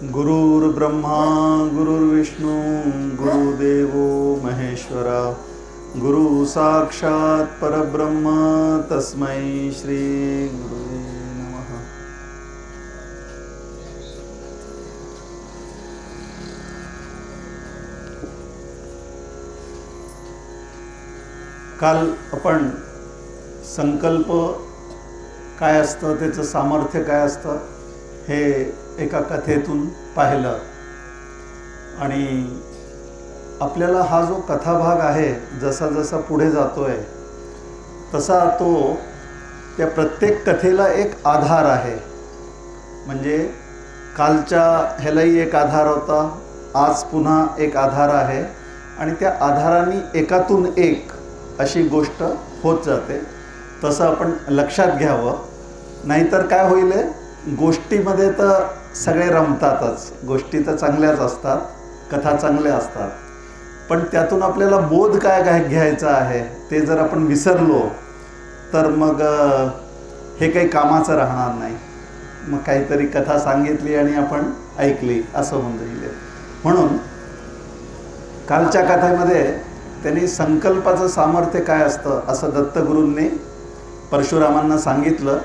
गुरुर्ब्रह्मा गुरुर्विष्णू गुरुदेवो महेश्वरा गुरु साक्षात परब्रह्म तस्मै श्री गुरुवे नमः। काल आपण संकल्प काय असतं, त्याचं सामर्थ्य काय असतं हे एका कथेतून पाहिलं आणि आपल्याला हा जो कथाभाग आहे जसा जसा पुढे जातोय तसा तो त्या प्रत्येक कथेला एक आधार आहे. म्हणजे कालच्या ह्यालाही एक आधार होता, आज पुन्हा एक आधार आहे आणि त्या आधाराने एकातून एक अशी गोष्ट होत जाते. तसं आपण लक्षात घ्यावं, नाहीतर काय होईल, गोष्टीमध्ये तर सगळे रमतातच, गोष्टी तर चांगल्याच असतात, कथा चांगल्या असतात, पण त्यातून आपल्याला बोध काय काय घ्यायचा आहे ते जर आपण विसरलो तर मग हे काही कामाचं राहणार नाही. मग काहीतरी कथा सांगितली आणि आपण ऐकली असं होऊन जाईल. म्हणून कालच्या कथेमध्ये त्यांनी संकल्पाचं सामर्थ्य काय असतं असं दत्तगुरूंनी परशुरामांना सांगितलं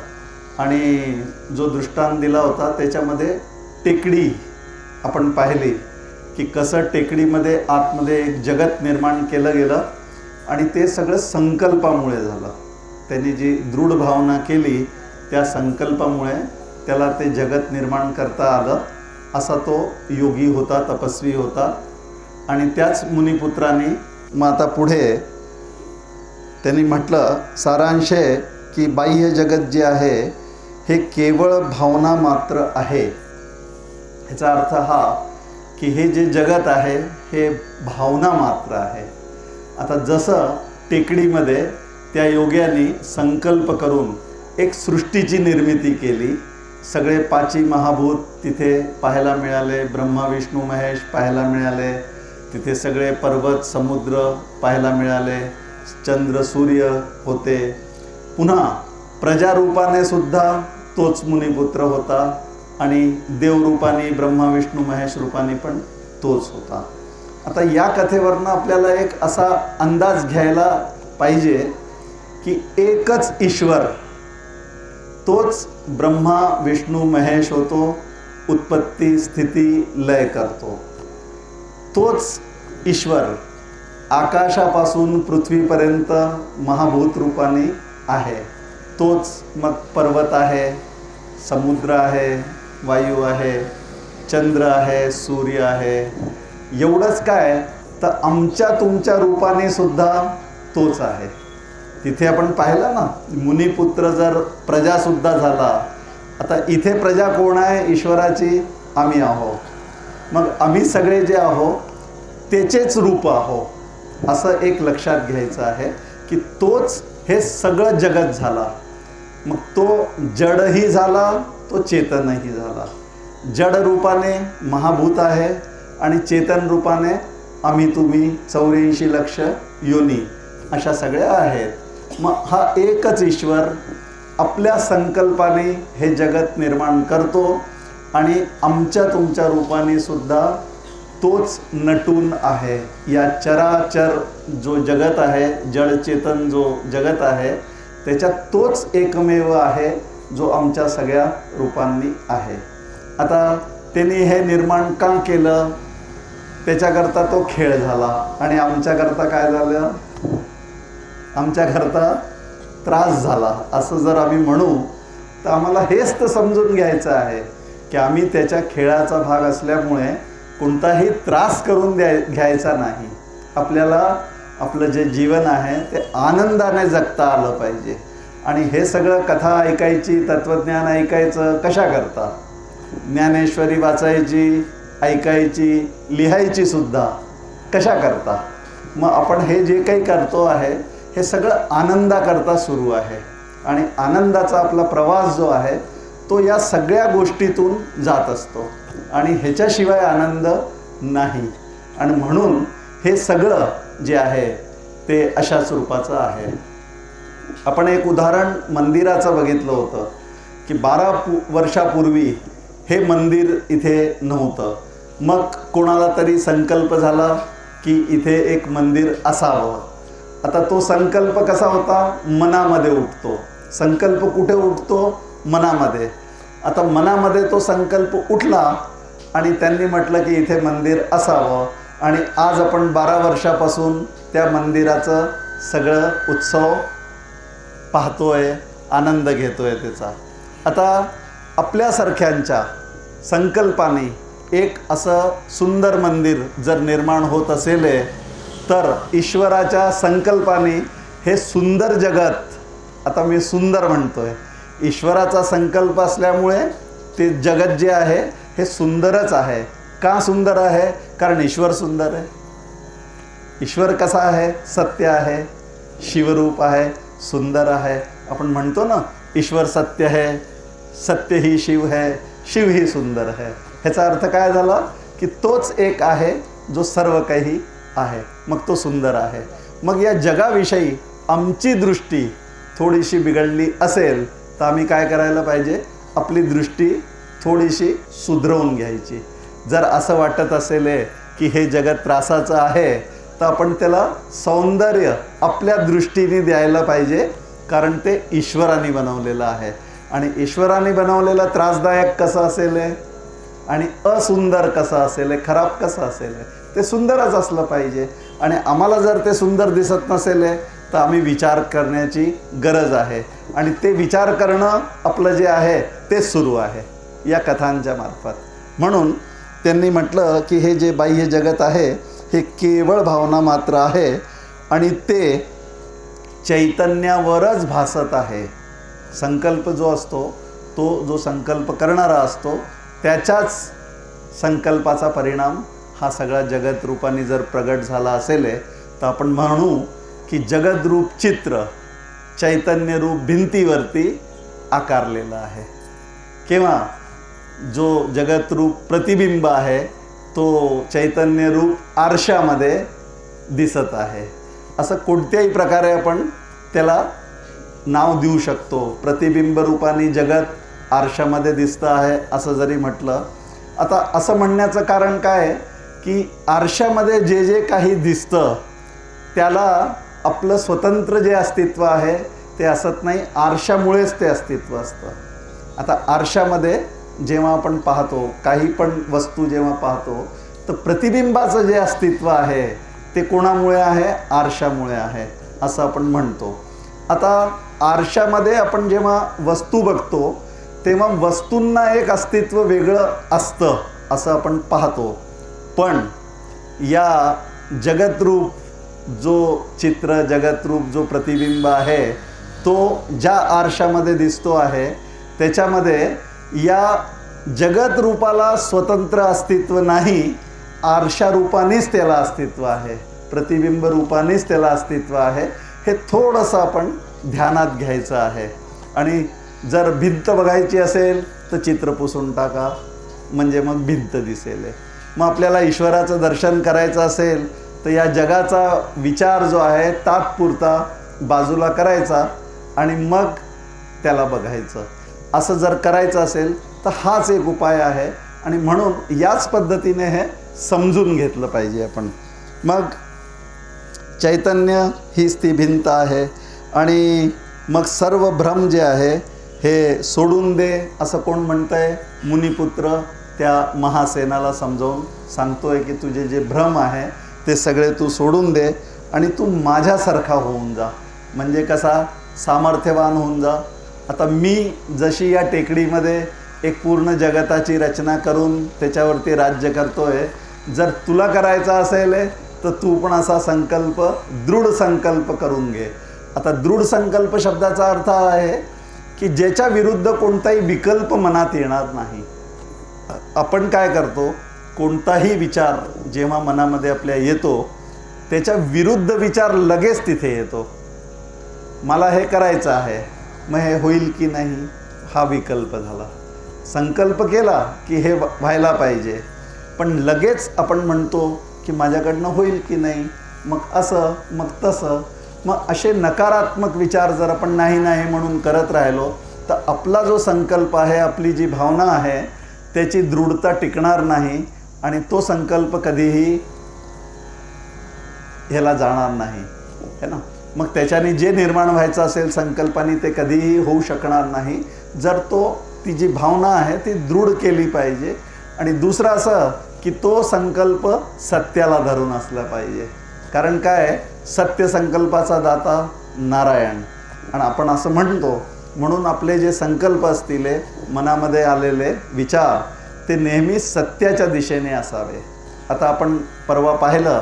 आणि जो दृष्टांत दिला होता त्याच्यामध्ये टेकडी आपण पाहिली की कसं टेकडीमध्ये आतमध्ये एक जगत निर्माण केलं गेलं आणि ते सगळं संकल्पामुळे झालं. त्यांनी जी दृढ भावना केली त्या संकल्पामुळे त्याला ते जगत निर्माण करता आलं. असा तो योगी होता, तपस्वी होता. आणि त्याच मुनिपुत्रांनी मग आता पुढे त्यांनी म्हटलं सारांश आहे की बाह्य जगत जे आहे हे केवळ भावना मात्र आहे. याचा अर्थ हा की हे जे जगत आहे हे भावना मात्र आहे. आता जसं टेकडीमध्ये त्या योग्याने संकल्प करून एक सृष्टीची निर्मिती केली, सगळे पाची महाभूत तिथे पाहायला मिळाले, ब्रह्मा विष्णू महेश पाहायला मिळाले, तिथे सगळे पर्वत समुद्र पाहायला मिळाले, चंद्र सूर्य होते. पुन्हा प्रजारूपाने सुद्धा तोच मुनिपुत्र होता आणि देवरूपाने ब्रह्मा विष्णू महेश रूपाने पण तोच होता. आता या कथेवरनं आपल्याला एक असा अंदाज घ्यायला पाहिजे की एकच ईश्वर, तोच ब्रह्मा विष्णू महेश होतो, उत्पत्ती स्थिती लय करतो. तोच ईश्वर आकाशापासून पृथ्वीपर्यंत महाभूत रूपाने आहे. तोच मग पर्वत आहे, समुद्र आहे, वायू आहे, चंद्र आहे, सूर्य आहे. एवढंच काय तर आमच्या तुमच्या रूपाने सुद्धा तोच आहे. तिथे आपण पाहिलं ना, मुनिपुत्र जर प्रजासुद्धा झाला. आता इथे प्रजा कोण आहे? ईश्वराची आम्ही आहोत. मग आम्ही सगळे जे आहोत त्याचेच रूप आहोत असं एक लक्षात घ्यायचं आहे की तोच हे सगळं जगत झाला. मग तो जडही झाला, तो चेतनही झाला. जड रूपाने महाभूत आहे आणि चेतन रूपाने आम्ही तुम्ही 84 लक्ष योनी अशा सगळ्या आहेत. मग हा एकच ईश्वर आपल्या संकल्पाने हे जगत निर्माण करतो आणि आमच्या तुमच्या रूपाने सुद्धा तोच नटून आहे. या चराचर जो जगत आहे, जड चेतन जो जगत आहे त्याच्यात तोच एकमेव आहे जो आमच्या सगळ्या रूपांनी आहे. आता त्यांनी हे निर्माण का केलं? त्याच्याकरता तो खेळ झाला आणि आमच्याकरता काय झालं? आमच्याकरता त्रास झाला. असं जर आम्ही म्हणू तर आम्हाला हेच तर समजून घ्यायचं आहे की आम्ही त्याच्या खेळाचा भाग असल्यामुळे कोणताही त्रास करून घ्यायचा नाही. आपल्याला आपलं जे जीवन आहे ते आनंदाने जगता आलं पाहिजे. आणि हे सगळं कथा ऐकायची, तत्त्वज्ञान ऐकायचं कशा करता? ज्ञानेश्वरी वाचायची, ऐकायची, लिहायची सुद्धा कशा करता? मग आपण हे जे काही करतो आहे हे सगळं आनंदाकरता सुरू आहे आणि आनंदाचा आपला प्रवास जो आहे तो या सगळ्या गोष्टीतून जात असतो आणि ह्याच्याशिवाय आनंद नाही. आणि म्हणून हे सगळं जे आहे ते अशाच रूपाचं आहे. आपण एक उदाहरण मंदिराचं बघितलं होतं की 12 वर्षापूर्वी हे मंदिर इथे नव्हतं. मग कोणाला तरी संकल्प झाला की इथे एक मंदिर असावं. आता तो संकल्प कसा होता? मनामध्ये उठतो. संकल्प कुठे उठतो? मनामध्ये. आता मनामध्ये तो संकल्प उठला आणि त्यांनी म्हटलं की इथे मंदिर असावं. आणि आज आपण 12 वर्षापासून त्या मंदिराचं सगळं उत्सव पाहतोय, आनंद घेतोय त्याचा. आता आपल्यासारख्यांच्या संकल्पाने एक असं सुंदर मंदिर जर निर्माण होत असेल तर ईश्वराच्या संकल्पाने हे सुंदर जगत, आता मी सुंदर म्हणतोय, ईश्वराचा संकल्प असल्यामुळे ते जगत जे आहे हे सुंदरच आहे. का सुंदर आहे? कारण ईश्वर सुंदर आहे. ईश्वर कसा आहे? सत्य आहे, शिवरूप आहे, सुंदर आहे. आपण म्हणतो ना, ईश्वर सत्य है, सत्य ही शिव है, शिव ही सुंदर है. ह्याचा अर्थ काय झाला की तोच एक आहे जो सर्व काही आहे, मग तो सुंदर आहे. मग या जगाविषयी आमची दृष्टी थोडीशी बिघडली असेल तर आम्ही काय करायला पाहिजे? आपली दृष्टी थोडीशी सुधरवून घ्यायची. जर असं वाटत असेल की हे जगत त्रासाचं आहे तर आपण त्याला सौंदर्य आपल्या दृष्टीने द्यायला पाहिजे, कारण ते ईश्वराने बनवलेलं आहे. आणि ईश्वराने बनवलेलं त्रासदायक कसं असेल आणि असुंदर कसं असेल, खराब कसं असेल, ते सुंदरच असलं पाहिजे. आणि आम्हाला जर ते सुंदर दिसत नसेल तर आम्ही विचार करण्याची गरज आहे. आणि ते विचार करणं आपलं जे आहे तेच सुरू आहे या कथांच्या मार्फत. म्हणून त्यांनी म्हटलं की हे जे बाह्य जगत आहे हे केवळ भावना मात्र आहे आणि ते चैतन्यावरच भासत आहे. संकल्प जो असतो, तो जो संकल्प करणारा असतो त्याच्याच संकल्पाचा परिणाम हा सगळा जगत रूपाने जर प्रगट झाला असेल तर आपण म्हणू की जगद्रूप चित्र चैतन्यरूप भिंतीवरती आकारलेलं आहे, किंवा जो जगतरूप प्रतिबिंब आहे तो चैतन्यरूप आरशामध्ये दिसत आहे. असं कोणत्याही प्रकारे आपण त्याला नाव देऊ शकतो. प्रतिबिंब रूपाने जगत आरशामध्ये दिसतं आहे असं जरी म्हटलं. आता असं म्हणण्याचं कारण काय की आरशामध्ये जे जे काही दिसतं त्याला आपलं स्वतंत्र जे अस्तित्व आहे ते असत नाही, आरशामुळेच ते अस्तित्व असतं. आता आरशामध्ये जेव्हा आपण पाहतो, काही पण वस्तू जेव्हा पाहतो तर प्रतिबिंबाचं जे अस्तित्व आहे ते कोणामुळे आहे? आरशामुळे आहे असं आपण म्हणतो. आता आरशामध्ये आपण जेव्हा वस्तू बघतो तेव्हा वस्तूंना एक अस्तित्व वेगळं असतं असं आपण पाहतो. पण या जगतरूप जो चित्र, जगतरूप जो प्रतिबिंब आहे तो ज्या आरशामध्ये दिसतो आहे त्याच्यामध्ये या जगत रूपाला स्वतंत्र अस्तित्व नाही, आरशा रूपानेच त्याला अस्तित्व आहे, प्रतिबिंब रूपानेच त्याला अस्तित्व आहे. हे थोडंसं आपण ध्यानात घ्यायचं आहे. आणि जर भिंत बघायची असेल तर चित्र पुसून टाका, म्हणजे मग भिंत दिसेल. मग आपल्याला ईश्वराचं दर्शन करायचं असेल तर या जगाचा विचार जो आहे तात्पुरता बाजूला करायचा आणि मग त्याला बघायचं. असं जर करायचं असेल तर हाच एक उपाय आहे. आणि म्हणून याच पद्धतीने हे समजून घेतलं पाहिजे आपण. मग चैतन्य हीच ती भिंत आहे आणि मग सर्व भ्रम जे आहे हे सोडून दे असं कोण म्हणतंय? मुनिपुत्र त्या महासेनाला समजावून सांगतोय की तुझे जे भ्रम आहे ते सगळे तू सोडून दे आणि तू माझ्यासारखा होऊन जा. म्हणजे कसा? सामर्थ्यवान होऊन जा. आता मी जशी या टेकडीमध्ये एक पूर्ण जगताची रचना करून त्याच्यावरती राज्य करतोय, जर तुला करायचा असेल तर तू पण असा संकल्प, दृढ संकल्प करून घे. आता दृढ संकल्प शब्दाचा अर्थ आहे की ज्याच्या विरुद्ध कोणताही विकल्प मनात येणार नाही. आपण काय करतो? कोणताही विचार जेव्हा मनामध्ये आपल्या येतो त्याच्या विरुद्ध विचार लगेच तिथे येतो. मला हे करायचं आहे, मग हे होईल की नाही हा विकल्प झाला. संकल्प केला की हे व्हायला पाहिजे, पण लगेच आपण म्हणतो की माझ्याकडनं होईल की नाही, मग असं मग तसं. मग असे नकारात्मक विचार जर आपण नाही नाही म्हणून करत राहिलो तर आपला जो संकल्प आहे, आपली जी भावना आहे त्याची दृढता टिकणार नाही आणि तो संकल्प कधीही ह्याला जाणार नाही, है ना. मग त्याच्याने जे निर्माण व्हायचं असेल संकल्पाने ते कधीही होऊ शकणार नाही जर ती जी भावना आहे ती दृढ केली पाहिजे. आणि दुसरं असं की तो संकल्प सत्याला धरून असला पाहिजे. कारण काय, सत्य संकल्पाचा दाता नारायण. आणि आपण असं म्हणतो म्हणून आपले जे संकल्प असतील मनामध्ये आलेले विचार ते नेहमी सत्याच्या दिशेने असावे. आता आपण परवा पाहिलं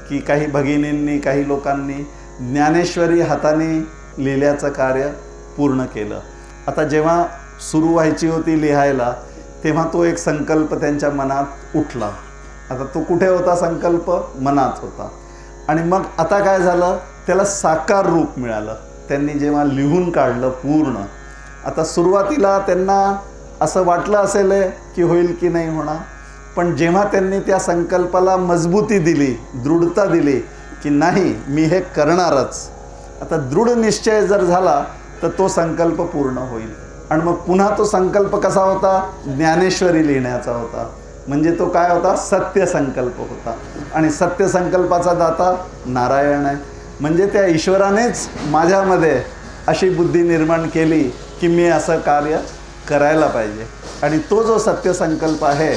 की काही भगिनींनी काही लोकांनी ज्ञानेश्वरी हाताने लिहिल्याचं कार्य पूर्ण केलं. आता जेव्हा सुरू व्हायची होती लिहायला तेव्हा तो एक संकल्प त्यांच्या मनात उठला. आता तो कुठे होता संकल्प, मनात होता. आणि मग आता काय झालं, त्याला साकार रूप मिळालं. त्यांनी जेव्हा लिहून काढलं पूर्ण, आता सुरुवातीला त्यांना असं वाटलं असेल की होईल की नाही होणार, पण जेव्हा त्यांनी त्या संकल्पाला मजबूती दिली, दृढता दिली की नाही मी हे करणारच, आता दृढ निश्चय जर झाला तर तो संकल्प पूर्ण होईल. आणि मग पुन्हा तो संकल्प कसा होता, ज्ञानेश्वरी लिहिण्याचा होता. म्हणजे तो काय होता, सत्य संकल्प होता. आणि सत्य संकल्पाचा दाता नारायण आहे. म्हणजे त्या ईश्वरानेच माझ्यामध्ये अशी बुद्धी निर्माण केली की मी असं कार्य करायला पाहिजे. आणि तो जो सत्य संकल्प आहे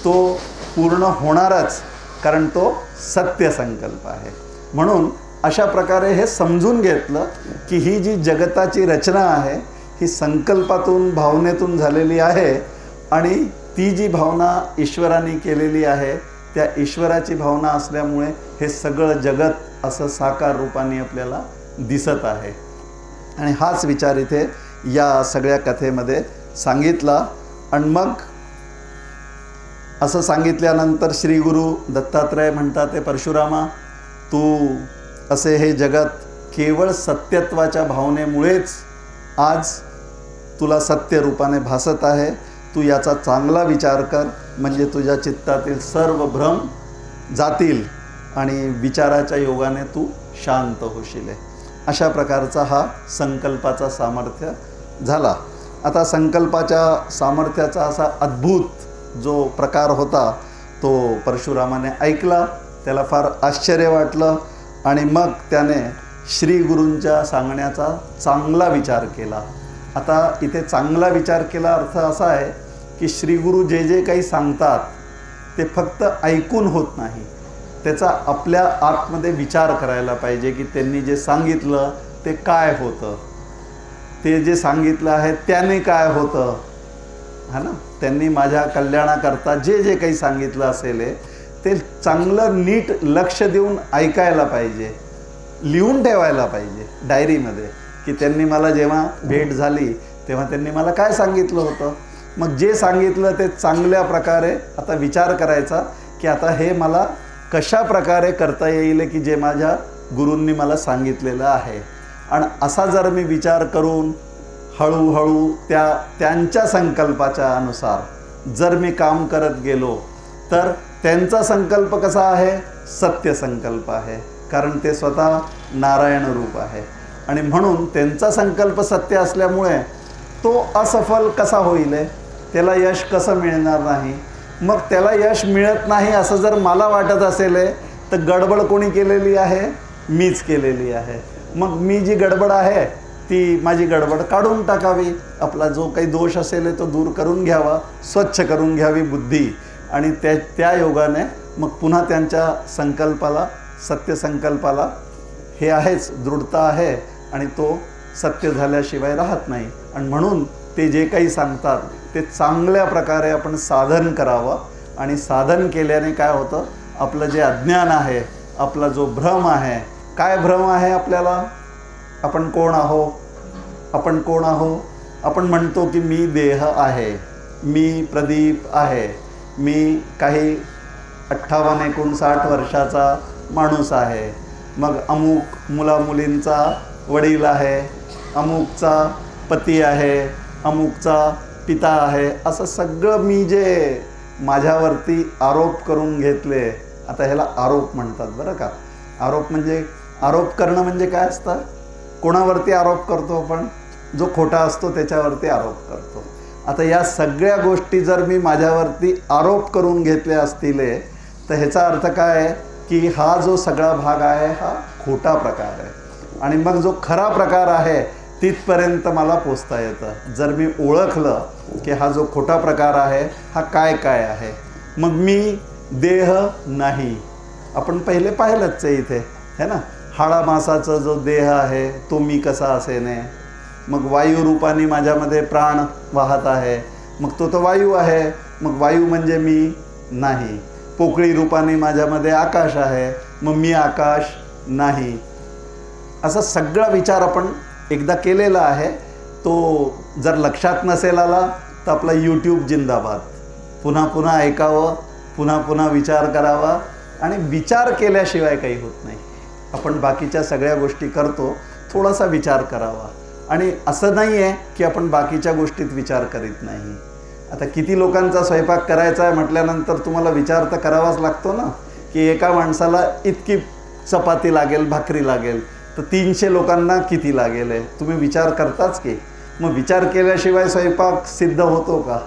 तो पूर्ण होणारच, कारण तो सत्य संकल्प आहे. म्हणून अशा प्रकारे हे समजून घेतलं की ही जी जगताची रचना आहे ही संकल्पातून, भावनेतून झालेली आहे. आणि ती जी भावना ईश्वराने केलेली आहे त्या ईश्वराची भावना असल्यामुळे हे सगळं जगत असं साकार रूपाने आपल्याला दिसत आहे. आणि हाच विचार इथे या सगळ्या कथेमध्ये सांगितला. आणि मग असं सांगितल्यानंतर श्री गुरु दत्तात्रय म्हणतात, ते परशुरामा, तू असे हे जगत केवळ सत्यत्वाच्या भावनेमुळेच आज तुला सत्य रूपाने भासत आहे. तू याचा चांगला विचार कर, म्हणजे तुझ्या चित्तातील सर्व भ्रम जातील आणि विचाराच्या योगाने तू शांत होशील. अशा प्रकारचा हा संकल्पाचा सामर्थ्य झाला. आता संकल्पाच्या सामर्थ्याचा असा अद्भुत जो प्रकार होता तो परशुरामाने ऐकला. त्याला फार आश्चर्य वाटलं आणि मग त्याने श्री गुरूंच्या सांगण्याचा चांगला विचार केला. आता इथे चांगला विचार केला अर्थ असा आहे की श्री गुरु जे जे काही सांगतात ते फक्त ऐकून होत नाही, त्याचा आपल्या आतमध्ये विचार करायला पाहिजे की त्यांनी जे सांगितलं ते काय होतं, ते जे सांगितलं आहे त्याने काय होतं, है ना. त्यांनी माझ्या कल्याणाकरता जे जे काही सांगितलं असेल ते चांगलं नीट लक्ष देऊन ऐकायला पाहिजे, लिहून ठेवायला पाहिजे डायरीमध्ये की त्यांनी मला जेव्हा भेट झाली तेव्हा त्यांनी मला काय सांगितलं होतं. मग जे सांगितलं ते चांगल्या प्रकारे आता विचार करायचा की आता हे मला कशा प्रकारे करता येईल की जे माझ्या गुरूंनी मला सांगितलेलं आहे. आणि असा जर मी विचार करून हळूहळू त्यांच्या संकल्पाच्या अनुसार जर मी काम करत गेलो तर त्यांचा संकल्प कसा आहे, सत्य संकल्प आहे, कारण ते स्वतः नारायण रूप आहे. आणि म्हणून त्यांचा संकल्प सत्य असल्यामुळे तो असफल कसा होईल, त्याला यश कसं मिळणार नाही. मग त्याला यश मिळत नाही असं जर मला वाटत असेल तर गडबड कोणी केलेली आहे, मीच केलेली आहे. मग मी जी गडबड आहे ती माझी गडबड काढून टाकावी, आपला जो काही दोष असेल तो दूर करून घ्यावा, स्वच्छ करून घ्यावी बुद्धी. आणि त्या योगाने मग पुन्हा त्यांच्या संकल्पाला, सत्य संकल्पाला हे आहेच, दृढता आहे आणि तो सत्य झाल्याशिवाय राहत नाही. आणि म्हणून ते जे काही सांगतात ते चांगल्या प्रकारे आपण साधन करावं. आणि साधन केल्याने काय होतं, आपलं जे अज्ञान आहे, आपला जो भ्रम आहे, काय भ्रम आहे आपल्याला, आपण कोण आहो, आपण कोण आहो, आपण म्हणतो की मी देह आहे, मी प्रदीप आहे, मी काही 58-59 वर्षाचा माणूस आहे, मग अमुक मुलामुलींचा वडील आहे, अमुकचा पती आहे, अमुकचा पिता आहे, असं सगळं मी जे माझ्यावरती आरोप करून घेतले. आता ह्याला आरोप म्हणतात बरं का. आरोप म्हणजे, आरोप करणं म्हणजे काय असतं, कोणावरती आरोप करतो आपण, जो खोटा असतो त्याच्यावरती आरोप करतो. आता या सगळ्या गोष्टी जर मी माझ्यावरती आरोप करून घेतले असतील तर ह्याचा अर्थ काय आहे की हा जो सगळा भाग आहे हा खोटा प्रकार आहे आणि मग जो खरा प्रकार आहे तिथपर्यंत मला पोचता येतं. जर मी ओळखलं की हा जो खोटा प्रकार आहे हा काय काय आहे, मग मी देह नाही. आपण पहिले पाहिलंच आहे इथे है ना, हाडा मासाचा जो देह आहे तो मी कसा असेने. मग वायू रूपाने माझ्यामध्ये प्राण वाहत आहे, मग तो वायू आहे, मग वायू म्हणजे मी नाही. पोकळी रूपाने माझ्यामध्ये आकाश आहे, मग मी आकाश नाही. असा सगळा विचार आपण एकदा केलेला आहे. तो जर लक्षात नसेल आला तर आपला यूट्यूब जिंदाबाद. पुन्हा पुन्हा ऐकावं, पुन्हा पुन्हा विचार करावा आणि विचार केल्याशिवाय काही होत नाही. आपण बाकीच्या सगळ्या गोष्टी करतो, थोडासा विचार करावा. आणि असं नाही आहे की आपण बाकीच्या गोष्टीत विचार करीत नाही. आता किती लोकांचा स्वयंपाक करायचा आहे म्हटल्यानंतर तुम्हाला विचार तर करावाच लागतो ना, की एका माणसाला इतकी चपाती लागेल, भाकरी लागेल, तर 300 लोकांना किती लागेल आहे, तुम्ही विचार करताच की. मग विचार केल्याशिवाय स्वयंपाक सिद्ध होतो का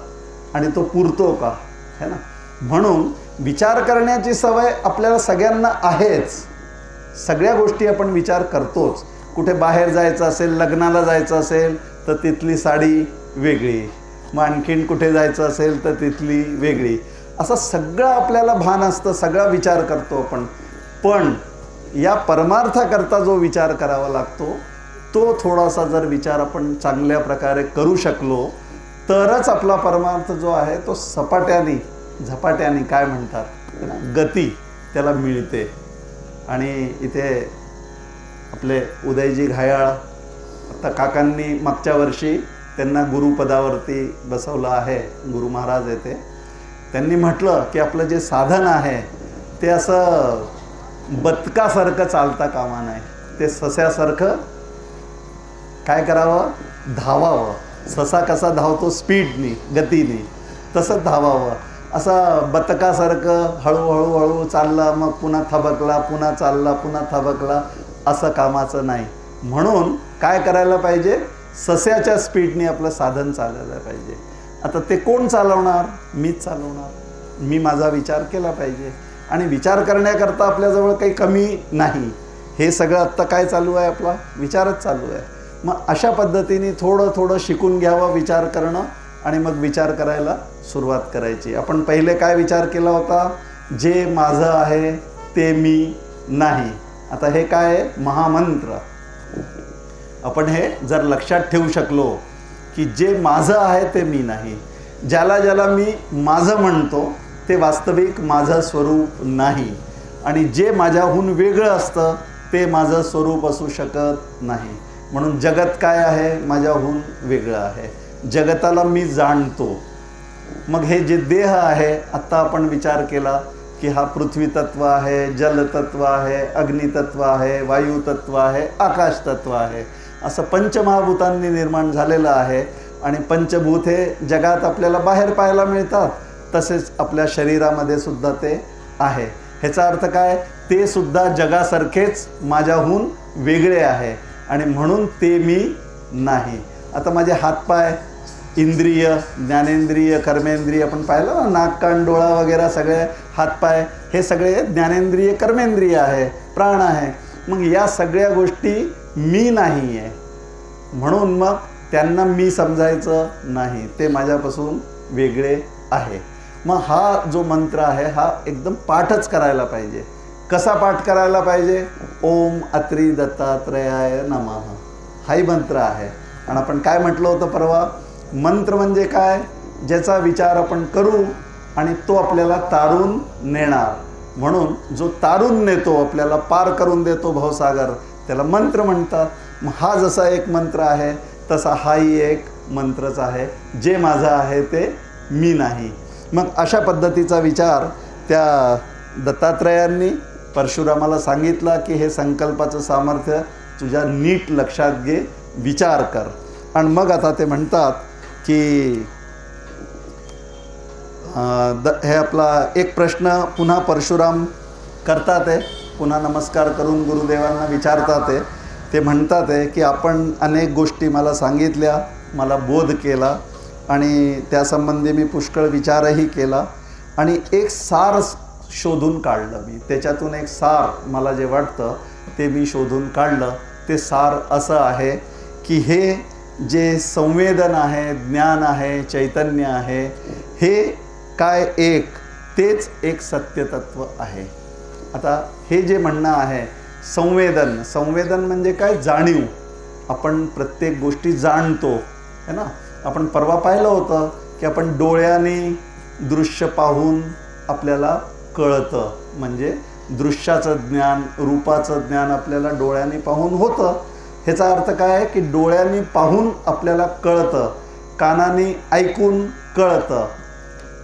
आणि तो पुरतो का, है ना. म्हणून विचार करण्याची सवय आपल्याला सगळ्यांना आहेच. सगळ्या गोष्टी आपण विचार करतोच. कुठे बाहेर जायचं असेल, लग्नाला जायचं असेल तर तिथली साडी वेगळी, मग आणखीन कुठे जायचं असेल तर तिथली वेगळी. असं सगळं आपल्याला भान असतं, सगळा विचार करतो आपण. पण या परमार्थाकरता जो विचार करावा लागतो तो थोडासा जर विचार आपण चांगल्या प्रकारे करू शकलो तरच आपला परमार्थ जो आहे तो झपाट्याने काय म्हणतात गती त्याला मिळते. आणि इथे आपले उदयजी घायाळ आता काकांनी मागच्या वर्षी त्यांना गुरुपदावरती बसवलं आहे, गुरु महाराज येते. त्यांनी म्हटलं की आपलं जे साधन आहे ते असं बदकासारखं चालता कामा नये. ते सस्यासारखं काय करावं, धावावं. ससा कसा धावतो स्पीडनी, गतीने, तसं धावावं. असं बदकासारखं हळूहळू हळू चालला, मग पुन्हा थबकला, पुन्हा चालला, पुन्हा थबकला, असं कामाचं नाही. म्हणून काय करायला पाहिजे, सस्याच्या स्पीडने आपलं साधन चालायला पाहिजे. आता ते कोण चालवणार, मीच चालवणार. मी माझा विचार केला पाहिजे आणि विचार करण्याकरता आपल्याजवळ काही कमी नाही. हे सगळं आत्ता काय चालू आहे, आपला विचारच चालू आहे. मग अशा पद्धतीने थोडं थोडं शिकून घ्यावं विचार करणं आणि मग विचार करायला सुरुवात करायची. आपण पहिले काय विचार केला होता, जे माझं आहे ते मी नाही. आता हे काय आहे, महामंत्र. आपण हे जर लक्षात ठेवू शकलो की जे माझं आहे ते मी नाही, ज्याला ज्याला मी माझं म्हणतो ते वास्तविक माझं स्वरूप नाही, आणि जे माझ्याहून वेगळं असतं ते माझं स्वरूप असू शकत नाही. म्हणून जगत काय आहे, माझ्याहून वेगळं आहे. जगताला मी जाणतो. मग हे जे देह आहे, आत्ता आपण विचार केला की हा पृथ्वी तत्व आहे, जलतत्व आहे, अग्नितत्व आहे, वायुतत्व आहे, आकाश तत्व आहे. असं पंचमहाभूतांनी निर्माण झालेलं आहे. आणि पंचभूत हे जगात आपल्याला बाहेर पाहायला मिळतात, तसेच आपल्या शरीरामध्ये सुद्धा ते आहे. ह्याचा अर्थ काय, ते सुद्धा जगासारखेच माझ्याहून वेगळे आहे आणि म्हणून ते मी नाही. आता माझे हातपाय, इंद्रिय, ज्ञानेंद्रिय, कर्मेंद्रिय आपण पाहिलं ना, नाक कान डोळा वगैरे सगळे हातपाय हे सगळे ज्ञानेंद्रिय कर्मेंद्रिय आहे, प्राण आहे. मग या सगळ्या गोष्टी मी नाही आहे. म्हणून मग त्यांना मी समजायचं नाही, ते माझ्यापासून वेगळे आहे. मग हा जो मंत्र आहे हा एकदम पाठच करायला पाहिजे. कसा पाठ करायला पाहिजे, ओम अत्री दत्तात्रेयाय नमः हाही मंत्र आहे. आणि आपण काय म्हटलं होतं परवा, मंत्र म्हणजे काय, ज्याचा विचार आपण करू आणि तो आपल्याला तारून नेणार. म्हणून जो तारून नेतो, आपल्याला पार करून देतो भवसागर, त्याला मंत्र म्हणतात. मग हा जसा एक मंत्र आहे तसा हाही एक मंत्रच आहे, जे माझं आहे ते मी नाही. मग अशा पद्धतीचा विचार त्या दत्तात्रेयांनी परशुरामाला सांगितला की हे संकल्पाचं सामर्थ्य तुझ्या नीट लक्षात घे, विचार कर. आणि मग आता ते म्हणतात की हे आपला एक प्रश्न पुन्हा परशुराम करतात आहे, पुन्हा नमस्कार करून गुरुदेवांना विचारतात आहे. ते म्हणतात आहे की आपण अनेक गोष्टी मला सांगितल्या, मला बोध केला, आणि त्यासंबंधी मी पुष्कळ विचारही केला आणि एक सार शोधून काढलं मी. त्याच्यातून एक सार मला जे वाटतं ते मी शोधून काढलं. ते सार असं आहे की हे जे संवेदन आहे, ज्ञान आहे, चैतन्य आहे, हे काय एक तेच एक सत्यतत्व आहे. आता हे जे म्हणणं आहे संवेदन, संवेदन म्हणजे काय? जाणीव. आपण प्रत्येक गोष्टी जाणतो है ना. आपण परवा पाहिलं होतं की आपण डोळ्याने दृश्य पाहून आपल्याला कळतं, म्हणजे दृश्याचं ज्ञान, रूपाचं ज्ञान आपल्याला डोळ्याने पाहून होतं. ह्याचा अर्थ काय आहे की डोळ्यांनी पाहून आपल्याला कळतं, कानाने ऐकून कळतं,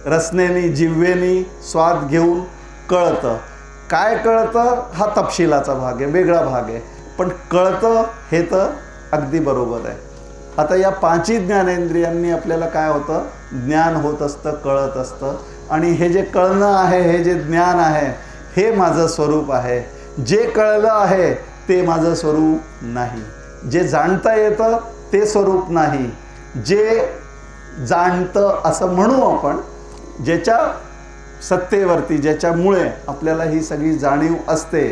रसनेने जिव्हेने स्वाद घेऊन कळतं. काय कळतं हा तपशिलाचा भाग आहे, वेगळा भाग आहे, पण कळतं हे तर अगदी बरोबर आहे. आता या पांचही ज्ञानेंद्रियांनी आपल्याला काय होतं? ज्ञान होत असतं, कळत असतं. आणि हे जे कळणं आहे, हे जे ज्ञान आहे, हे माझं स्वरूप आहे. जे कळलं आहे ते माझं स्वरूप नाही. जे जाणता येतं ते स्वरूप नाही. जे जाणतं असं म्हणू आपण, ज्याच्या सत्तेवरती, ज्याच्यामुळे आपल्याला ही सगळी जाणीव असते,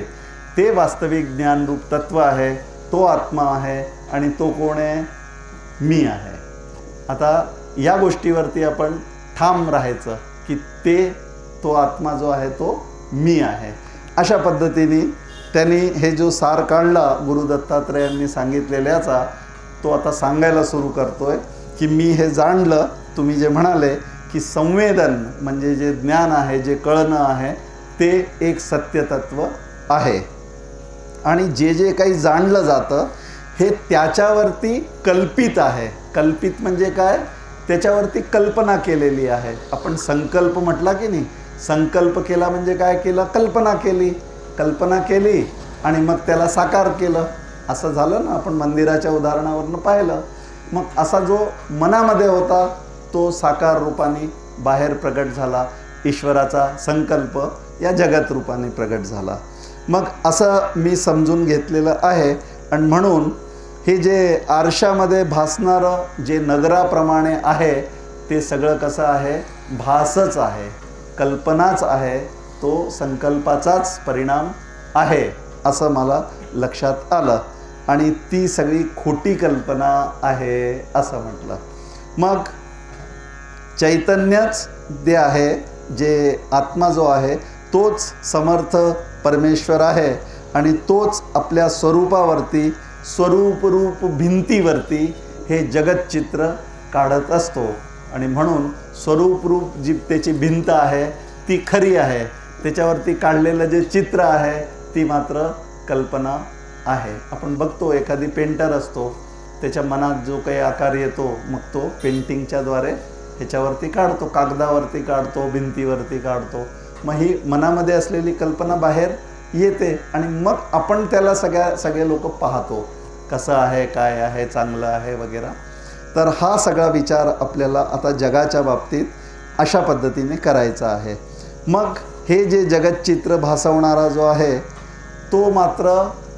ते वास्तविक ज्ञानरूप तत्व आहे. तो आत्मा आहे आणि तो कोण आहे? मी आहे. आता या गोष्टीवरती आपण ठाम राहायचं की तो आत्मा जो आहे तो मी आहे. अशा पद्धतीने त्यांनी हे जो सार काढला गुरु दत्तात्रेयांनी सांगितलेल्याचा, तो आता सांगायला सुरू करतोय की मी हे जाणलं. तुम्ही जे म्हणाले की संवेदन म्हणजे जे ज्ञान आहे, जे कळणं आहे, ते एक सत्यतत्व आहे. आणि जे जे काही जाणलं जातं हे त्याच्यावरती कल्पित आहे. कल्पित म्हणजे काय? त्याच्यावरती कल्पना केलेली आहे. आपण संकल्प म्हटला की नाही, संकल्प केला म्हणजे काय केलं? कल्पना केली. कल्पना केली आणि मग त्याला साकार केलं. असं झालं ना, आपण मंदिराच्या उदाहरणावरून पाहिलं. मग असा जो मनामध्ये होता तो साकार रूपाने बाहेर प्रगट झाला. ईश्वराचा संकल्प या जगत रूपाने प्रगट झाला. मग असं मी समजून घेतलेलं आहे. आणि म्हणून हे जे आरशामध्ये भासणारं जे नगराप्रमाणे आहे ते सगळं कसं आहे? भासच आहे, कल्पनाच आहे. तो संकल्पाचाच परिणाम आहे असं मला लक्षात आलं. आणि ती सगळी खोटी कल्पना आहे असं म्हटलं. मग चैतन्यच जे आहे, जे आत्मा जो आहे तोच समर्थ परमेश्वर आहे. आणि तोच आपल्या स्वरूपावरती, स्वरूपरूप भिंतीवरती हे जगतचित्र काढत असतो. आणि म्हणून स्वरूपरूप जी त्याची भिंत आहे ती खरी आहे. त्याच्यावरती काढलेलं जे चित्र आहे ती मात्र कल्पना आहे. आपण बघतो एखादी पेंटर असतो, त्याच्या मनात जो काही आकार येतो मग तो पेंटिंगच्याद्वारे ह्याच्यावरती काढतो, कागदावरती काढतो, भिंतीवरती काढतो. मग ही मनामध्ये असलेली कल्पना बाहेर येते आणि मग आपण त्याला सगळे लोक पाहतो, कसं आहे, काय आहे, चांगलं आहे वगैरे. तर हा सगळा विचार आपल्याला आता जगाच्या बाबतीत अशा पद्धतीने करायचा आहे. मग हे जे जगतचित्र भासवणारा जो आहे तो मात्र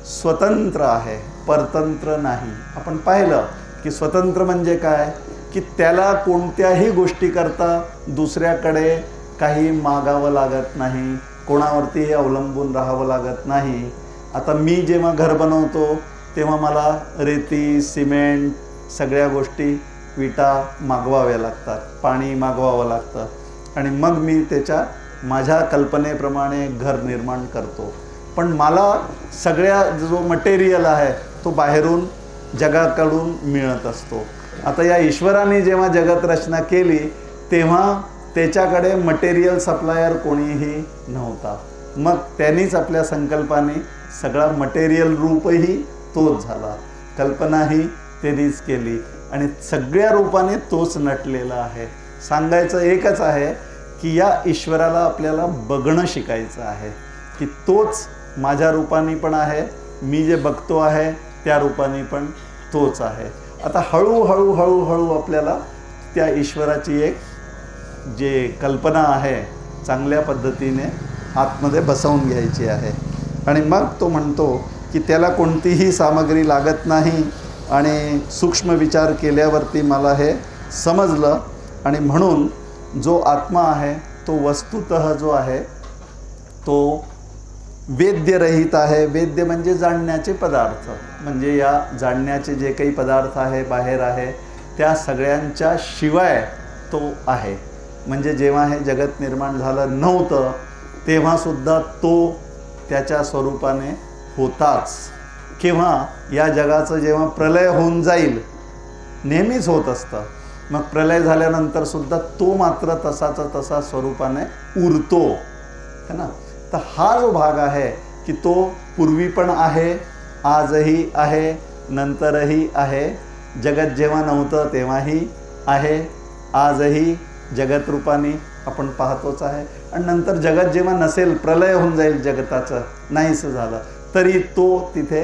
स्वतंत्र आहे, परतंत्र नाही. आपण पाहिलं की स्वतंत्र म्हणजे काय? की त्याला कोणत्याही गोष्टीकरता दुसऱ्याकडे काही मागावं लागत नाही, कोणावरतीही अवलंबून राहावं लागत नाही. आता मी जेव्हा घर बनवतो तेव्हा मला रेती, सिमेंट, सगळ्या गोष्टी, विटा मागवाव्या लागतात, पाणी मागवावं लागतं आणि मग मी माझ्या कल्पनेप्रमाणे घर निर्माण करतो. पण मला सगळ्या जो मटेरियल आहे तो बाहेरून जगाकडून मिळत असतो. आता या ईश्वराने जेव्हा जगत रचना केली तेव्हा त्याच्याकडे मटेरियल सप्लायर कोणीही नव्हता. मग त्यांनीच आपल्या संकल्पाने सगळा मटेरियल रूपही तोच झाला, कल्पनाही त्यांनीच केली आणि सगळ्या रूपाने तोच नटलेला आहे. सांगायचं एकच आहे की या ईश्वराला आपल्याला बघणं शिकायचं आहे की तोच माझ्या रूपाने पण आहे, मी जे बघतो आहे त्या रूपाने पण तोच आहे. आता हळूहळू हळूहळू आपल्याला त्या ईश्वराची एक जे कल्पना आहे चांगल्या पद्धतीने आतमध्ये बसवून घ्यायची आहे. आणि मग तो म्हणतो की त्याला कोणतीही सामग्री लागत नाही आणि सूक्ष्म विचार केल्यावरती मला हे समजलं. आणि म्हणून जो आत्मा आहे तो वस्तुतः जो आहे तो वेद्यरहित आहे. वेद्य म्हणजे जाणण्याचे पदार्थ, म्हणजे या जाणण्याचे जे काही पदार्थ आहे बाहेर आहे त्या सगळ्यांच्या शिवाय तो आहे. म्हणजे जेव्हा हे जगत निर्माण झालं नव्हतं तेव्हासुद्धा तो त्याच्या स्वरूपाने होताच. किंवा या जगाचं जेव्हा प्रलय होऊन जाईल, नेहमीच होत असतं, मग प्रलय झाल्यानंतरसुद्धा तो मात्र तसाचा तसा स्वरूपाने उरतो, है ना. तर हा जो भाग आहे की तो पूर्वी पण आहे, आजही आहे, नंतरही आहे. जगत जेव्हा नव्हतं तेव्हाही आहे, आजही जगत रूपाने आपण पाहतोच आहे. आणि नंतर जगत जेव्हा नसेल, प्रलय होऊन जाईल जगताचं, नाहीसं झालं तरी तो तिथे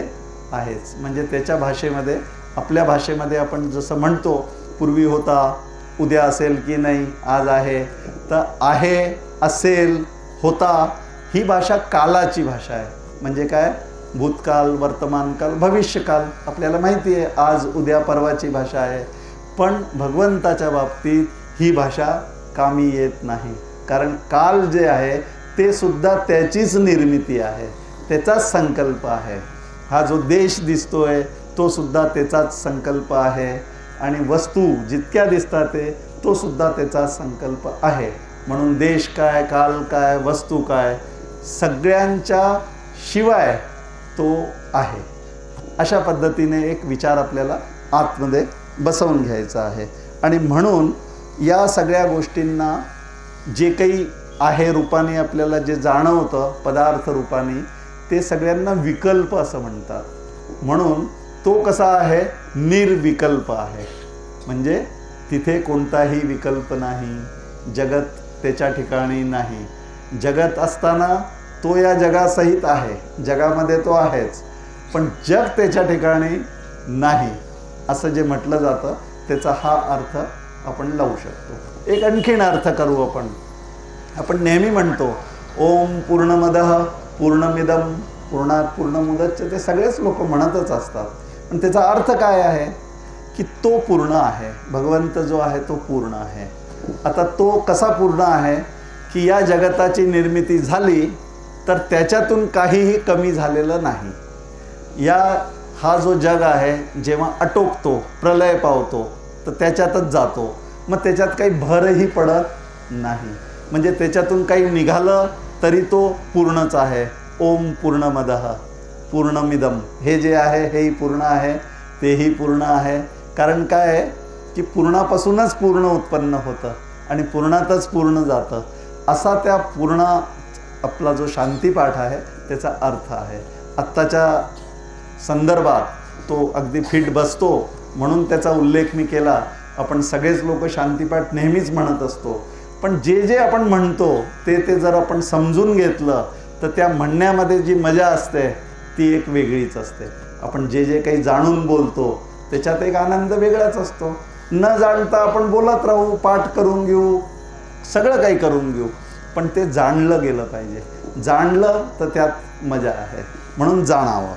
आहेच. म्हणजे त्याच्या भाषेमध्ये, आपल्या भाषेमध्ये आपण जसं म्हणतो पूर्वी होता, उद्या असेल की नाही, आज आहे, तर आहे, असेल, होता ही भाषा कालाची भाषा आहे. म्हणजे काय, भूतकाल, वर्तमानकाल, भविष्यकाल आपल्याला माहिती आहे, आज उद्या परवाची भाषा आहे. पण भगवंताच्या बाबतीत ही भाषा कामी येत नाही. कारण काल जे आहे ते सुद्धा त्याचीच निर्मिती आहे, त्याचाच संकल्प आहे. हा जो देश दिसतोय तो सुद्धा त्याचाच संकल्प आहे. आणि वस्तू जितक्या दिसतात ते तो सुद्धा त्याचा संकल्प आहे. म्हणून देश काय, काल काय, वस्तू काय, सगळ्यांच्या शिवाय तो आहे. अशा पद्धतीने एक विचार आपल्याला आतमध्ये बसवून घ्यायचा आहे. आणि म्हणून या सगळ्या गोष्टींना जे काही आहे रूपाने आपल्याला जे जाणवतं पदार्थ रूपाने, ते सगळ्यांना विकल्प असं म्हणतात. म्हणून तो कसा आहे, निर्विकल्प आहे. म्हणजे तिथे कोणताही विकल्प नाही, जगत त्याच्या ठिकाणी नाही. जगत असताना तो या जगासहित आहे, जगामध्ये तो आहेच, पण जग त्याच्या ठिकाणी नाही असं जे म्हटलं जातं त्याचा हा अर्थ आपण लावू शकतो. एक आणखीन अर्थ करू आपण. आपण नेहमी म्हणतो ओम पूर्णमदः पूर्णमिदं पूर्णात् पूर्णमुदच्यते, ते सगळेच लोक म्हणतच असतात. पण त्याचा अर्थ काय आहे की तो पूर्ण आहे. भगवंत जो आहे तो पूर्ण आहे. आता तो कसा पूर्ण आहे की या जगताची निर्मिती झाली तर त्याच्यातून काहीही कमी झालेलं नाही. हा जो जग आहे जेव्हा आटोपतो, प्रलय पावतो, तर त्याच्यातच जातो. मग त्याच्यात काही भरही पडत नाही. म्हणजे त्याच्यातून काही निघालं तरी तो पूर्णच आहे. ओम पूर्णमदः पूर्णमिदं, हे जे आहे हेही पूर्ण आहे, तेही पूर्ण आहे. कारण काय आहे की पूर्णापासूनच पूर्ण उत्पन्न होतं आणि पूर्णातच पूर्ण जातं. असा त्या पूर्ण आपला जो शांतीपाठ आहे त्याचा अर्थ आहे. आत्ताच्या संदर्भात तो अगदी फिट बसतो म्हणून त्याचा उल्लेख मी केला. आपण सगळेच लोक शांतीपाठ नेहमीच म्हणत असतो, पण जे जे आपण म्हणतो ते जर आपण समजून घेतलं तर त्या म्हणण्यामध्ये जी मजा असते ती एक वेगळीच असते. आपण जे जे काही जाणून बोलतो त्याच्यात एक आनंद वेगळाच असतो. न जाणता आपण बोलत राहू, पाठ करून घेऊ, सगळं काही करून घेऊ, पण ते जाणलं गेलं पाहिजे. जाणलं तर त्यात मजा आहे, म्हणून जाणावं.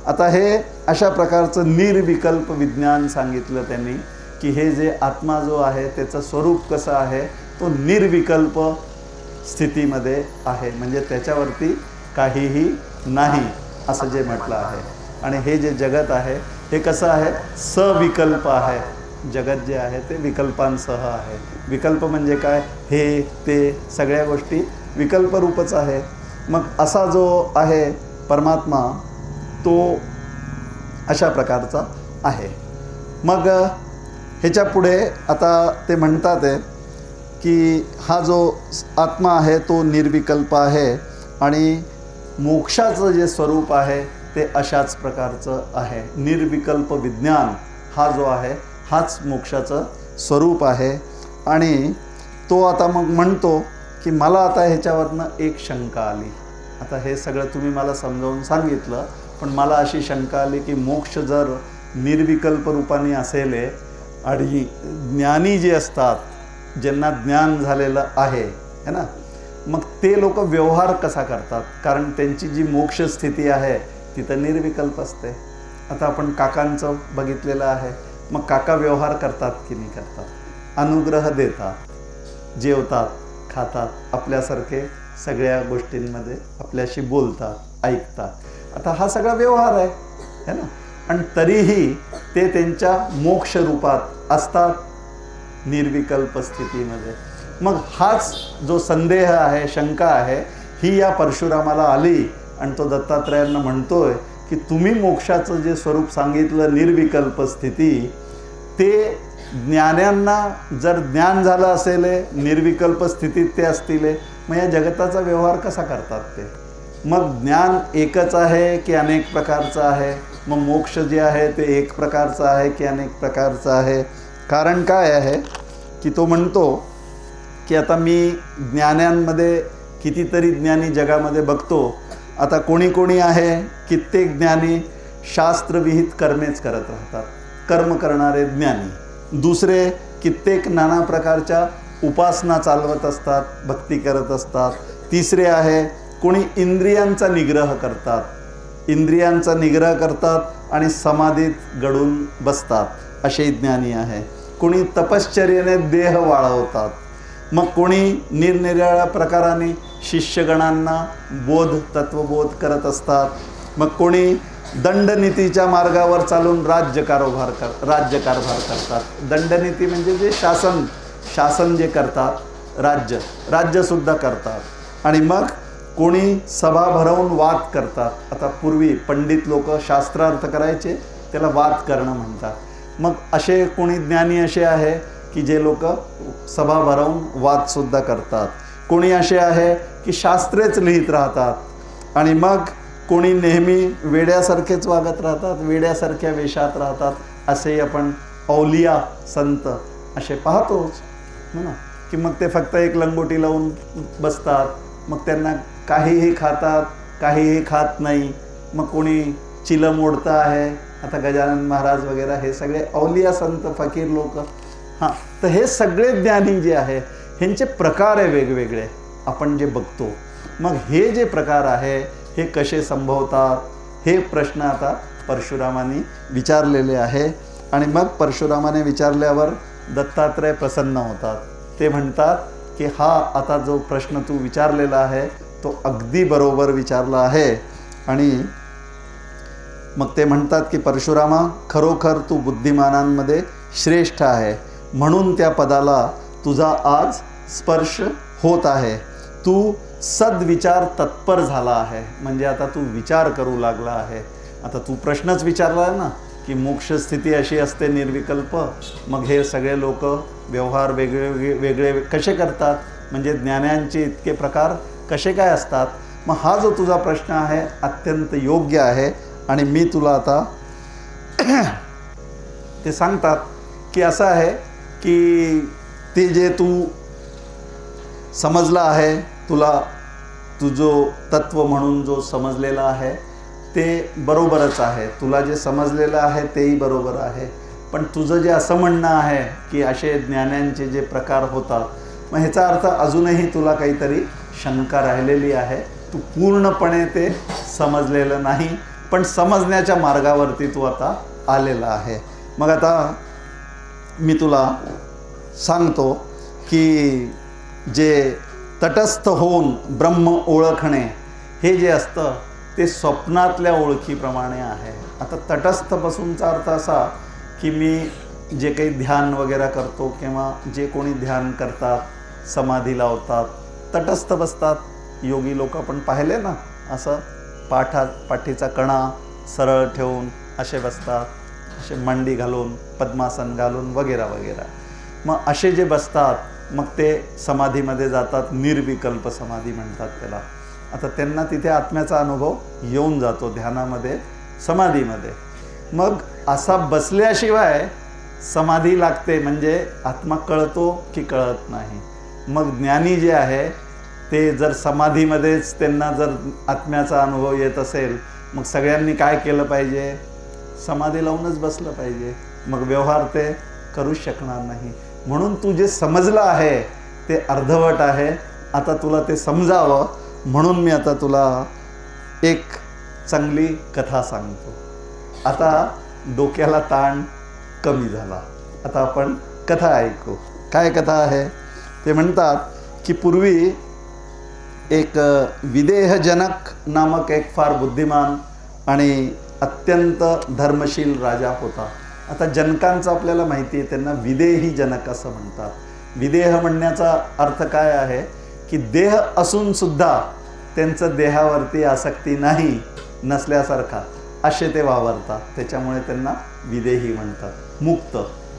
आता हे अशा प्रकारचं निर्विकल्प विज्ञान सांगितलं त्यांनी की हे जे आत्मा जो आहे त्याचं स्वरूप कसं आहे, तो निर्विकल्प स्थितीमध्ये आहे. म्हणजे त्याच्यावरती काहीही नाही असं जे म्हटलं आहे. आणि हे जे जगत आहे हे कसं आहे, सविकल्प आहे. जगत जे आहे ते विकल्पांसह आहे. विकल्प म्हणजे काय, हे ते सगळ्या गोष्टी विकल्परूपच आहे. मग असा जो आहे परमात्मा तो अशा प्रकारचा आहे. मग ह्याच्या पुढे आता ते म्हणतात आहे की हा जो आत्मा आहे तो निर्विकल्प आहे आणि मोक्षाचं जे स्वरूप आहे ते अशाच प्रकारचं आहे. निर्विकल्प विज्ञान हा जो आहे हाच मोक्षाचं स्वरूप आहे. आणि तो आता मग म्हणतो की मला आता ह्याच्यावरनं एक शंका आली. आता हे सगळं तुम्ही मला समजावून सांगितलं, पण मला अशी शंका आली की मोक्ष जर निर्विकल्प रूपाने असेल आणि ज्ञानी जे असतात, ज्यांना ज्ञान झालेलं आहे है ना, मग ते लोक व्यवहार कसा करतात, कारण त्यांची जी मोक्ष स्थिती आहे तिथं निर्विकल्प असते. आता आपण काकांचं बघितलेलं आहे, मग काका व्यवहार करतात की नाही करतात, अनुग्रह देतात, जेवतात, खातात, आपल्यासारखे सगळ्या गोष्टींमध्ये आपल्याशी बोलतात, ऐकतात. आता हा सगळा व्यवहार आहे है ना. आणि तरीही ते त्यांच्या मोक्ष रूपात असतात निर्विकल्प स्थितीमध्ये. मग हाच जो संदेह आहे, शंका आहे, ही या परशुरामाला आली आणि तो दत्तात्रयांना म्हणतोय की तुम्ही मोक्षाचं जे स्वरूप सांगितलं निर्विकल्प स्थिती, ते ज्ञान्यांना जर ज्ञान झालं असेल, निर्विकल्प स्थितीत ते असतील, मग या जगताचा व्यवहार कसा करतात ते? मग ज्ञान एकच आहे की अनेक प्रकारचं आहे? मग मोक्ष जे आहे ते एक प्रकारचं आहे की अनेक प्रकारचं आहे? कारण काय आहे की तो म्हणतो की आता मी ज्ञान्यांमध्ये कितीतरी ज्ञानी जगामध्ये बघतो. आता कोणी कोणी आहे, कित्येक ज्ञानी शास्त्रविहित कर्मेच करत राहतात, कर्म करणारे ज्ञानी. दुसरे कित्येक नाना प्रकारच्या उपासना चालवत असतात, भक्ती करत असतात. तिसरे आहे कोणी इंद्रियांचा निग्रह करतात, इंद्रियांचा निग्रह करतात आणि समाधीत गडून बसतात, असे ज्ञानी आहे. कोणी तपश्चर्येने देह वाढवतात. मग कोणी निरनिराळ्या प्रकाराने शिष्यगणांना बोध, तत्वबोध करत असतात. मग कोणी दंडनीतीच्या मार्गावर चालून राज्यकारभार करतात. दंडनीती म्हणजे जे शासन जे करतात, राज्यसुद्धा करतात. आणि मग कोणी सभा भरवून वाद करतात. आता पूर्वी पंडित लोक शास्त्रार्थ करायचे, त्याला वाद करणं म्हणतात. मग असे कोणी ज्ञानी असे आहे की जे लोक सभा भरवून वादसुद्धा करतात. कोणी असे आहे की शास्त्रेच लिहित राहतात. आणि मग कोणी नेहमी वेड्यासारखेच वागत राहतात, वेड्यासारख्या वेशात राहतात. असे आपण औलिया संत असे पाहतोच ना, की मग ते फक्त एक लंगोटी लावून बसतात. मग त्यांना काहीही खातात, काहीही खात नाही. मग कोणी चिलम ओढतं आहे, आता गजानन महाराज वगैरे, हे सगळे औलिया संत फकीर लोक. हां, तर हे सगळे ज्ञानी जे आहे ह्यांचे प्रकार आहे वेगवेगळे आपण जे बघतो. मग हे जे प्रकार आहे हे कसे संभवतात, हे प्रश्न आता परशुरामाने विचारलेले आहे. आणि मग परशुरामाने विचारल्यावर दत्तात्रय प्रसन्न होतात. ते म्हणतात की हा आता जो प्रश्न तू विचारलेला आहे तो अगदी बरोबर विचारला आहे. आणि मग ते म्हणतात की परशुरामा, खरोखर तू बुद्धिमानांमध्ये श्रेष्ठ आहे, म्हणून त्या पदाला तुझा आज स्पर्श होत आहे. तू सद्विचार तत्पर झाला आहे, म्हणजे आता तू विचार करू लागला आहे. आता तू प्रश्नच विचारला आहे ना की मोक्ष स्थिती अशी असते निर्विकल्प, मग हे सगळे लोक व्यवहार वेगळे कसे करतात, म्हणजे ज्ञानांचे इतके प्रकार कसे काय असतात. मग हा जो तुझा प्रश्न आहे अत्यंत योग्य आहे. आणि मी तुला आता ते सांगतात की असं आहे की ते जे तू समजला आहे, तू जो तत्व म्हणून जो समजलेला आहे ते बरोबरच आहे. तुला जे समजलेलं आहे तेही बरोबर आहे. पण तुझं जे असं म्हणणं आहे की असे ज्ञानांचे जे प्रकार होतात, मग ह्याचा अर्थ अजूनही तुला काहीतरी शंका राहिलेली आहे. तू पूर्णपणे ते समजलेलं नाही, पण समजण्याच्या मार्गावरती तू आता आलेला आहे. मग आता मी तुला सांगतो की जे तटस्थ होऊन ब्रह्म ओळखणे हे जे असतं ते स्वप्नातल्या ओळखीप्रमाणे आहे. आता तटस्थपासूनचा अर्थ असा की मी जे काही ध्यान वगैरे करतो किंवा जे कोणी ध्यान करतात, समाधी लावतात, तटस्थ बसतात. योगी लोक आपण पाहिले ना, असं पाठीचा कणा सरळ ठेवून असे बसतात, असे मांडी घालून, पद्मासन घालून वगैरे वगैरे. मग असे जे बसतात मग ते समाधीमध्ये जातात, निर्विकल्प समाधी म्हणतात त्याला. आता त्यांना तिथे आत्म्याचा अनुभव येऊन जातो ध्यानामध्ये, समाधीमध्ये. मग असा बसल्याशिवाय समाधी लागते, म्हणजे आत्मा कळतो की कळत नाही. मग ज्ञानी जे आहे ते जर समाधीमध्येच त्यांना जर आत्म्याचा अनुभव येत असेल, मग सगळ्यांनी काय केलं पाहिजे, समाधी लावूनच बसलं पाहिजे. मग व्यवहार ते करूच शकणार नाही. म्हणून तू जे समजलं आहे ते अर्धवट आहे. आता तुला ते समजावं म्हणून मी आता तुला एक चांगली कथा सांगतो. आता डोक्याला ताण कमी झाला, आता आपण कथा ऐकू. काय कथा आहे? ते म्हणतात की पूर्वी एक विदेहजनक नामक एक फार बुद्धिमान आणि अत्यंत धर्मशील राजा होता. आता जनकांचं आपल्याला माहिती आहे, त्यांना विदेही जनक असं म्हणतात. विदेह म्हणण्याचा अर्थ काय आहे की देह असून सुद्धा त्यांचं देहावरती आसक्ती नाही नसल्यासारखा असे ते वावरतात. त्याच्यामुळे त्यांना विदेही म्हणतात. मुक्त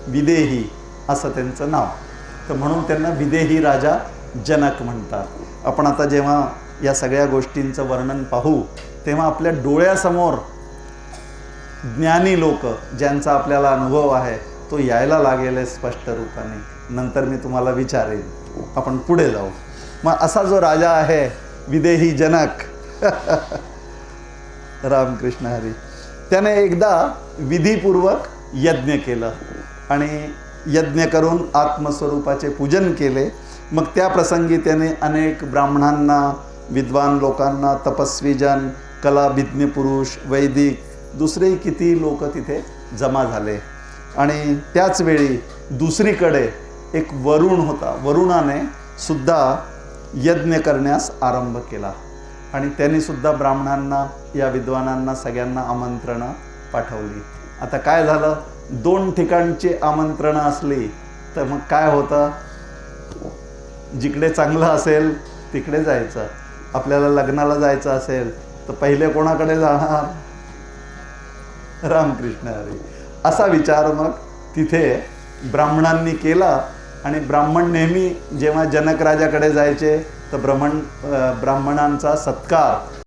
विदेही असं त्यांचं नाव. तर म्हणून त्यांना विदेही राजा जनक म्हणतात. आपण आता जेव्हा या सगळ्या गोष्टींचं वर्णन पाहू तेव्हा आपल्या डोळ्यासमोर ज्ञानी लोक ज्यांचा आपल्याला अनुभव आहे तो यायला लागेल स्पष्ट रूपाने. नंतर मी तुम्हाला विचारेन, आपण पुढे जाऊ. मग असा जो राजा आहे विदेही जनक रामकृष्ण हरी, त्याने एकदा विधीपूर्वक यज्ञ केलं आणि यज्ञ करून आत्मस्वरूपाचे पूजन केले. मग त्या प्रसंगी त्याने अनेक ब्राह्मणांना, विद्वान लोकांना, तपस्वीजन, कलाभिज्ञ पुरुष, वैदिक, दुसरेही किती लोक तिथे जमा झाले. आणि त्याच वेळी दुसरीकडे एक वरुण होता. वरुणाने सुद्धा यज्ञ करण्यास आरंभ केला आणि त्यांनी सुद्धा ब्राह्मणांना, या विद्वानांना सगळ्यांना आमंत्रणं पाठवली. आता काय झालं, दोन ठिकाणची आमंत्रणं असली तर मग काय होतं, जिकडे चांगलं असेल तिकडे जायचं. आपल्याला लग्नाला जायचं असेल तर पहिले कोणाकडे जाणार? रामकृष्ण हरी. असा विचार मग तिथे ब्राह्मणांनी केला. आणि ब्राह्मण नेहमी जेव्हा जनक राजाकडे जायचे तर ब्राह्मणांचा सत्कार